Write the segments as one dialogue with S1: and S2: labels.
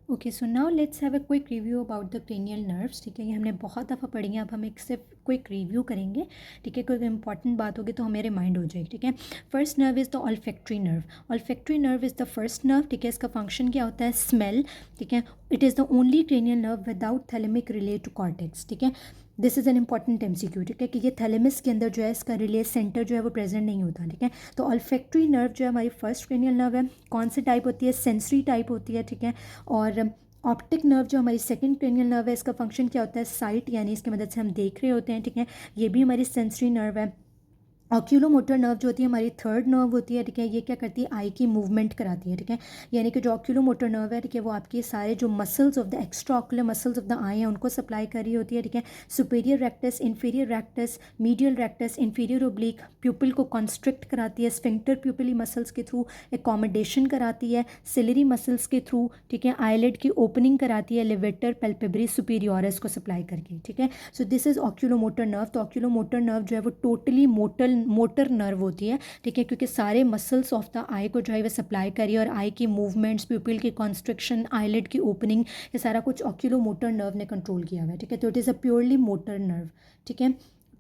S1: Okay, so now let's have a quick review about the cranial nerves. ठीक है, ये हमने बहुत दफ़ा पढ़ी हैं, अब हम एक सिर्फ क्विक रिव्यू करेंगे। ठीक है, कोई इंपॉर्टेंट बात होगी तो हमें रिमाइंड हो जाएगी। ठीक है, first nerve is the olfactory nerve. Olfactory nerve is the first nerve. ठीक है, इसका फंक्शन क्या होता है? स्मेल। ठीक है, it is the only cranial nerve without thalamic relay to cortex. ठीक है, this is an important MCQ। ठीक है, कि ये थैलेमस के अंदर जो है इसका रिले सेंटर जो है वो प्रेजेंट नहीं होता। ठीक है, तो ऑल्फैक्टरी नर्व जो है हमारी फर्स्ट क्रेनियल नर्व है। कौन सी टाइप होती है? सेंसरी टाइप होती है। ठीक है, और ऑप्टिक नर्व जो हमारी सेकंड क्रेनियल नर्व है, इसका फंक्शन क्या होता है? साइट, यानी इसकी मदद से हम देख रहे होते हैं। ठीक है, ये भी हमारी सेंसरी नर्व है। ऑक्यूलोमोटर नर्व जो होती है हमारी थर्ड नर्व होती है। ठीक है, ये क्या करती है? आई की मूवमेंट कराती है। ठीक है, यानी कि जो ऑक्यूलोमोटर नर्व है, ठीक है, वो आपके सारे जो muscles of the extra ocular muscles of the eye हैं उनको सप्लाई कर रही होती है। ठीक है, superior rectus, inferior rectus, medial rectus, inferior oblique, pupil को कॉन्स्ट्रिक्ट कराती है, स्फिंक्टर प्यूपिली मसल्स के थ्रू एकोमोडेशन कराती है, सिलरी मसल्स के थ्रू। ठीक है, आईलिड की ओपनिंग कराती है, लेवेटर पेल्पेब्री सुपीरियोरस को सप्लाई करके। ठीक है, so this is oculomotor nerve. तो ऑक्यूलोमोटर नर्व जो है वो टोटली मोटर नर्व होती है। ठीक है, क्योंकि सारे मसल्स ऑफ द आई को जो है वो सप्लाई करी और आई की मूवमेंट्स, प्यूपिल की कॉन्स्ट्रिक्शन, आईलिड की ओपनिंग, ये सारा कुछ ऑक्यूलोमोटर नर्व ने कंट्रोल किया हुआ है। ठीक है, तो it is a purely motor nerve. ठीक है,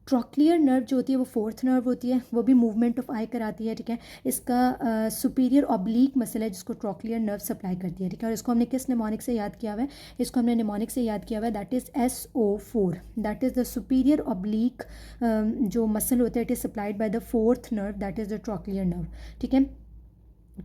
S1: ट्रॉक्लियर नर्व जो होती है वो फोर्थ नर्व होती है, वो भी मूवमेंट ऑफ आई कराती है। ठीक है, इसका सुपीरियर ऑब्लीक मसल है जिसको ट्रॉक्लियर नर्व सप्लाई करती है। ठीक है, और इसको हमने किस निमोनिक से याद किया हुआ है? इसको हमने निमोनिक से याद किया हुआ है, that is SO4। That is the superior oblique जो मसल होता है, it is supplied by the fourth nerve, that is the trochlear nerve. ठीक है,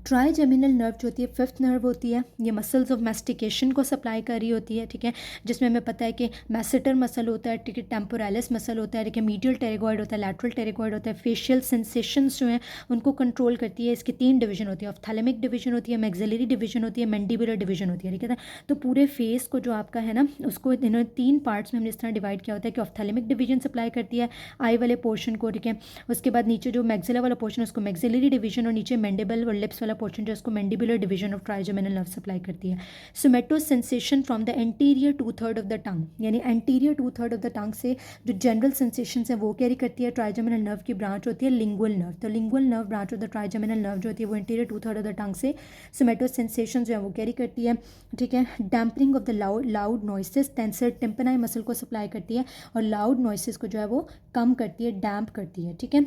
S1: ट्राइजेमिनल नर्व जो होती है फिफ्थ नर्व होती है, ये मसल्स ऑफ मैस्टिकेशन को सप्लाई कर रही होती है। ठीक है, जिसमें हमें पता है कि मैसेटर मसल होता है, ठीक है, टेम्पोरालिस मसल होता है, ठीक है, मीडियल टेरेगॉइड होता है, लैटरल टेरेगॉइड होता है, फेशियल सेंसेशंस जो हैं उनको कंट्रोल करती है। इसकी 3 डिवीजन होती है, ऑफ्थैलेमिक डिवीजन होती है, मैक्सिलरी डिवीजन होती है, मैंडिबुलर डिवीजन होती है। ठीक है, तो पूरे फेस को जो आपका है ना, उसको इन्होंने 3 पार्ट्स में हमने इस तरह डिवाइड किया होता है कि ऑफ्थैलेमिक डिवीजन सप्लाई करती है आई वाले पोर्शन को। ठीक है, उसके बाद नीचे जो मैक्सिला वाला पोर्शन है उसको मैक्सिलरी डिवीजन, और नीचे मैंडिबल और लिप्स वाला पोर्शन जो है उसको mandibular division of trigeminal nerve supply करती है। Somato sensation from the anterior 2/3 of the tongue, यानी एंटीरियर 2/3 ऑफ द टंग से जो जनरल सेंसेशन है वो कैरी करती है। ट्राइजेमिनल नर्व की ब्रांच होती है लिंगुअल नर्व, तो lingual nerve branch of the trigeminal nerve जो होती है वो एंटीरियर 2/3 ऑफ द टंग से सोमेटो सेंसेशन जो है वो कैरी करती है। ठीक है, dampening of the loud noises, tensor tympani muscle को सप्लाई करती है और लाउड नॉइसेस को जो है वो कम करती है, डैम्प करती है। ठीक है,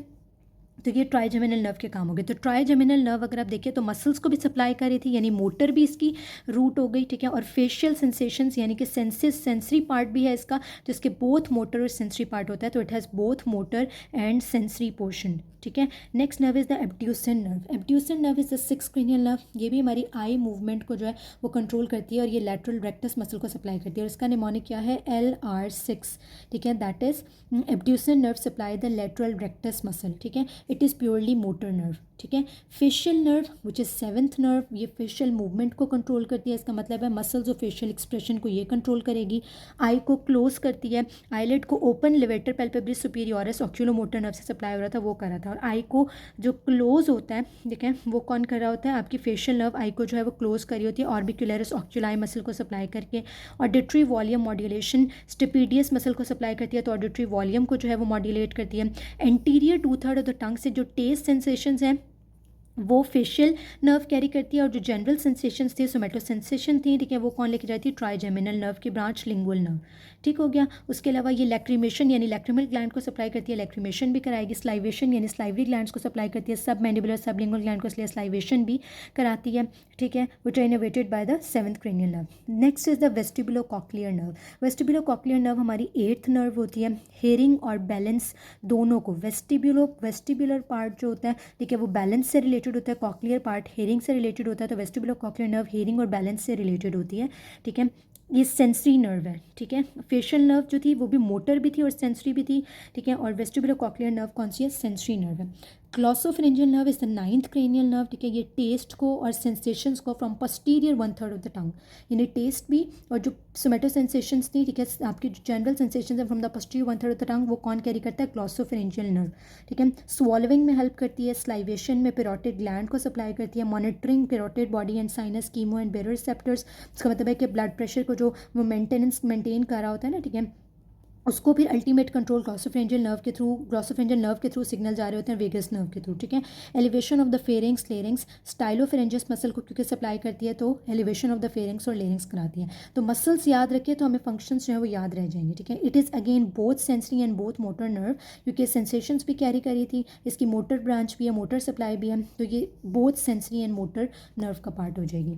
S1: तो ये ट्राइजेमिनल नर्व के काम हो गए। तो ट्राइजेमिनल नर्व अगर आप देखिए तो मसल्स को भी सप्लाई कर रही थी, यानी मोटर भी इसकी रूट हो गई। ठीक है, और फेशियल सेंसेशंस यानी कि सेंसरी पार्ट भी है इसका, तो इसके बोथ मोटर और सेंसरी पार्ट होता है, तो it has both motor and sensory portion. ठीक है, next nerve is the abducens nerve. Abducens nerve is the six cranial nerve. ये भी हमारी आई मूवमेंट को जो है वो कंट्रोल करती है और ये लैटरल रेक्टस मसल को सप्लाई करती है, और इसका निमोनिक क्या है? LR6। ठीक है, that is abducens nerve supply the lateral rectus muscle. ठीक है, it is purely motor nerve. ठीक है, facial nerve which is seventh nerve, ये फेशियल मूवमेंट को कंट्रोल करती है, इसका मतलब है मसल्स और फेशियल एक्सप्रेशन को ये कंट्रोल करेगी। आई को क्लोज करती है, आईलिड को ओपन लेवेटर पेल्पेब्री सुपीरियोरस ऑक्यूलोमोटर नर्व से सप्लाई हो रहा था वो कर रहा था, और आई को जो क्लोज होता है, ठीक है, वो कौन कर रहा होता है? आपकी फेशियल नर्व आई को जो है वो क्लोज करी होती है ऑर्बिक्युलरिस ऑक्यूलाई मसल को सप्लाई करके। ऑडिटरी वॉल्यूम मॉड्यूलेशन स्टिपीडियस मसल को सप्लाई करती है, तो ऑडिटरी वॉल्यूम को जो है वो मॉड्यूलेट करती है। एंटीरियर 2/3 ऑफ द टंग से जो टेस्ट सेंसेशंस हैं वो फेशियल नर्व कैरी करती है, और जो जनरल सेंसेशंस थे, सोमेटो सेंसेशन थी, ठीक है, वो कौन लेके जाती है? ट्राइजेमिनल नर्व की ब्रांच लिंगुअल नर्व। ठीक हो गया। उसके अलावा ये लैक्रिमेशन यानी लैक्रिमल ग्लैंड को सप्लाई करती है, लैक्रिमेशन भी कराएगी। स्लाइवेशन यानी स्लाइवरी ग्लैंड्स को सप्लाई करती है, सब मैंडिबुलर सब लिंगुअल ग्लैंड को इसलिए स्लाइवेशन भी कराती है। ठीक है, which are innervated by the seventh cranial nerve. Next is the vestibulo cochlear nerve. Vestibulo cochlear nerve हमारी 8th नर्व होती है। हेयरिंग और बैलेंस दोनों को, वेस्टिबुलर पार्ट जो होता है, ठीक है, वो बैलेंस से रिलेटेड होता है, कॉक्लियर पार्ट हेयरिंग से रिलेटेड होता है, तो वेस्टिबुलो कॉक्लियर नर्व हेयरिंग और बैलेंस से रिलेटेड होती है। ठीक है, ये सेंसरी नर्व है। ठीक है, फेशियल नर्व जो थी वो भी मोटर भी थी और सेंसरी भी थी। ठीक है, और वेस्टिबुलो कॉक्लियर नर्व कौन सी है? सेंसरी नर्व है। Glossopharyngeal nerve is the 9th cranial nerve. ठीक है, ये टेस्ट को और सेंसेशंस को from posterior 1/3 of the tongue, यानी टेस्ट भी और जो सोमेटो सेंसेशंस थी, ठीक है, आपकी जो जनरल सेंसेशंस है from the posterior 1/3 of the टंग, वो कौन कैरी करता है? Glossopharyngeal nerve. ठीक है, स्वॉलोइंग में हेल्प करती है, स्लाइवेशन में पेरोटिड ग्लैंड को सप्लाई करती है, monitoring parotid body and sinus chemo and बेरो रिसेप्टर्स। इसका मतलब है कि ब्लड प्रेशर को जो वो मेंटेन कर रहा होता है ना, ठीक है, उसको फिर अल्टीमेट कंट्रोल ग्लॉसोफेरेंजियल नर्व के थ्रू सिग्नल जा रहे होते हैं वेगस नर्व के थ्रू, ठीक है। Elevation of the pharynx larynx, stylopharyngeus muscle को क्योंकि सप्लाई करती है तो एलिवेशन ऑफ द फेरिंग्स और लेरिंग्स कराती है। तो मसल्स याद रखिए तो हमें फंक्शंस जो है वो याद रह जाएंगे, ठीक है। It is again both sensory and both motor nerve, क्योंकि सेंसेशंस भी कैरी करी थी, इसकी मोटर ब्रांच भी है, मोटर सप्लाई भी है, तो ये both sensory and motor nerve का पार्ट हो जाएगी।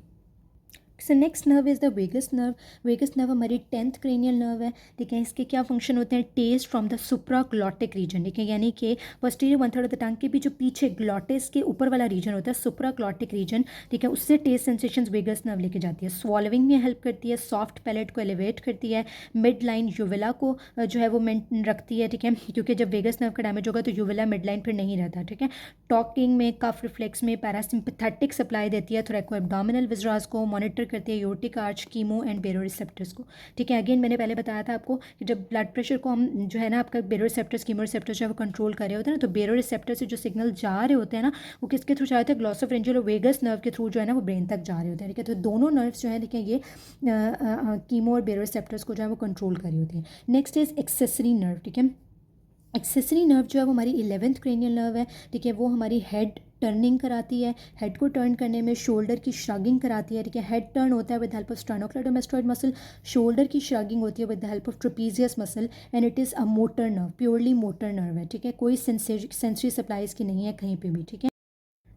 S1: So next nerve is the vagus nerve. Vagus nerve हमारी 10th क्रेनियल नर्व है, ठीक है। इसके क्या फंक्शन होते हैं? टेस्ट फ्रॉम द सुप्राग्लॉटिक रीजन, ठीक है, यानी कि पोस्टीरियर 1/3 ऑफ द टंग के भी जो पीछे ग्लॉटिस के ऊपर वाला रीजन होता है सुप्राग्लॉटिक रीजन, ठीक है, उससे टेस्ट सेंसेशंस वेगस नर्व लेके जाती है। स्वॉलोइंग में हेल्प करती है, सॉफ्ट पैलेट को एलिवेट करती है, मिड लाइन यूविला को जो है वो मेंटेन रखती है, ठीक है, क्योंकि जब वेगस नर्व का डैमेज होगा तो यूविला मिड लाइन फिर नहीं रहता, ठीक है। टॉकिंग में, कफ रिफ्लेक्स में पैरासिम्पैथेटिक सप्लाई देती है थोरैको एब्डोमिनल विजरास को, मॉनिटर करती है यूरोटिक आर्च, कीमो एंड बेरोरिसेप्टर्स को, ठीक है। अगेन मैंने पहले बताया था आपको कि जब ब्लड प्रेशर को हम जो है ना आपका बेरोरिसेप्टर्स कीमो रिसेप्टर्स जो है वो कंट्रोल कर रहे होते हैं ना, तो बेरोरिसेप्टर से जो सिग्नल जा रहे होते हैं ना वो किसके थ्रू जा रहे होते हैं? ग्लॉसोफेरेंजियल और वेगस नर्व के थ्रू जो है ना वो ब्रेन तक जा रहे होते हैं, ठीक है। तो दोनों नर्व्स जो है देखिए ये कीमो और बेरोरिसेप्टर्स को जो है वो कंट्रोल कर रही होती है। नेक्स्ट इज एक्सेसरी नर्व, ठीक है। एक्सेसरी नर्व जो है वो हमारी 11th क्रेनियल नर्व है, ठीक है। वो हमारी हेड टर्निंग कराती है, हेड को टर्न करने में शोल्डर की श्रगिंग कराती है, ठीक है। हेड टर्न होता है with help of sternocleidomastoid muscle, shoulder की श्रगिंग होती है with the help of trapezius muscle, and it is a motor nerve, purely motor nerve है, ठीक है। कोई सेंसरी सप्लाई इसकी नहीं है कहीं पे भी, ठीक है।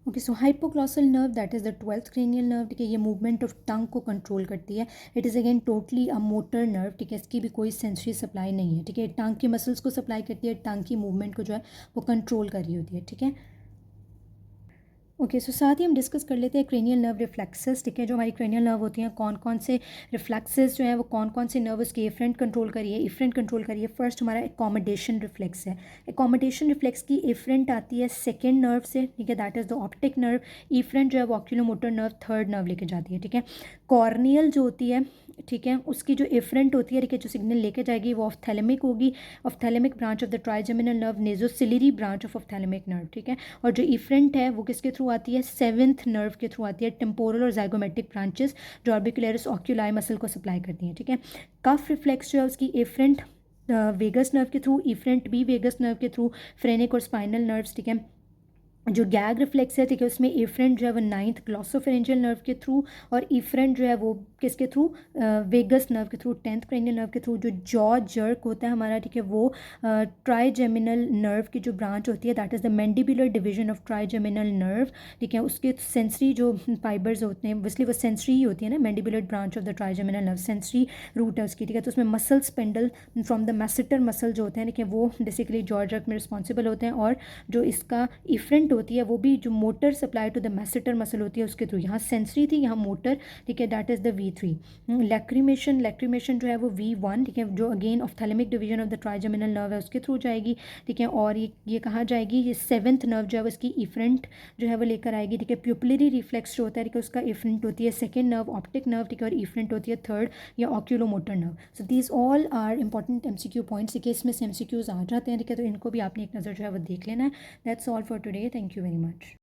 S1: Okay, so hypoglossal nerve that is the 12th cranial nerve, ठीक है। ये मूवमेंट ऑफ टंग को कंट्रोल करती है। It is again totally a motor nerve, ठीक है। इसकी भी कोई सेंसरी सप्लाई नहीं है, ठीक है। टंग की मसल्स को सप्लाई करती है, टंग की मूवमेंट को जो है वो कंट्रोल कर रही होती है, ठीक है। ओके, सो साथ ही हम डिस्कस कर लेते हैं क्रेनियल नर्व रिफ्लेक्सेस, ठीक है। जो हमारी क्रेनियल नर्व होती हैं कौन कौन से रिफ्लेक्सेस जो है वो कौन कौन से नर्व उसकी एफरेंट कंट्रोल करिए, इफरेंट कंट्रोल करिए। फर्स्ट हमारा एकोमोडेशन रिफ्लेक्स है। एकोमोडेशन रिफ्लेक्स की एफरेंट आती है सेकेंड नर्व से, ठीक है, that is the optic nerve. Efferent जो है वो ऑक्यूलोमोटर नर्व थर्ड नर्व लेके जाती है, ठीक है। कॉर्नियल जो होती है, ठीक है, उसकी जो एफरेंट होती है, ठीक है, जो सिग्नल लेके जाएगी वो ऑफ्थैलेमिक होगी, ophthalmic branch of the trigeminal nerve, nasociliary branch of ophthalmic nerve, ठीक है। और जो इफरेंट है वो किसके थ्रू आती है? 7th नर्व के थ्रू आती है, टेम्पोरल और जाइगोमेटिक ब्रांचेस जो ऑर्बिकुलरिस ऑक्यूलाई मसल को सप्लाई करती हैं, ठीक है। कफ रिफ्लेक्स जो है उसकी एफरेंट वेगस नर्व के थ्रू, इफरेंट भी वेगस नर्व के थ्रू, फ्रेनिक और स्पाइनल नर्व्स, ठीक है। जो गैग रिफ्लेक्स है, ठीक है, उसमें इफरेंट जो है वो 9th ग्लॉसोफेरेंजियल नर्व के थ्रू, और इफरेंट जो है वो किसके थ्रू? वेगस नर्व के थ्रू, 10th क्रेनियल नर्व के थ्रू। जो जॉ जर्क होता है हमारा, ठीक है, वो ट्राइजेमिनल नर्व की जो ब्रांच होती है that is the mandibular division of trigeminal nerve, ठीक है। उसके सेंसरी जो फाइबर्स होते हैं ऑब्वियसली वो सेंसरी ही होती है ना, mandibular branch of the trigeminal nerve sensory root है उसकी, ठीक है। तो उसमें muscle spindle from the masseter muscle जो होते हैं, ठीक है, वो बेसिकली जॉ जर्क में रिस्पॉन्सिबल होते हैं, और जो इसका इफरेंट होती है वो भी जो motor supply to the masseter muscle होती है उसके थ्रू। यहाँ सेंसरी थी, यहाँ मोटर, ठीक है, that is the V3। Lacrimation जो है वो V1, ठीक है, जो again ophthalmic division of the trigeminal nerve है उसके थ्रू जाएगी, ठीक है। और ये कहाँ जाएगी? ये 7th नर्व जो है उसकी इफरेंट जो है वो लेकर आएगी, ठीक है। प्यूपिलरी रिफ्लेक्स जो होता है, ठीक है, उसका इफरेंट होती है सेकेंड नर्व, ऑप्टिक नर्व, ठीक है, और इफरेंट होती है थर्ड या oculomotor nerve. So these all are important MCQ points, ठीक है, इसमें से MCQs आ जाते हैं, ठीक है, तो इनको भी आपने एक नज़र जो है वो देख लेना है। That's all for today, thank you very much.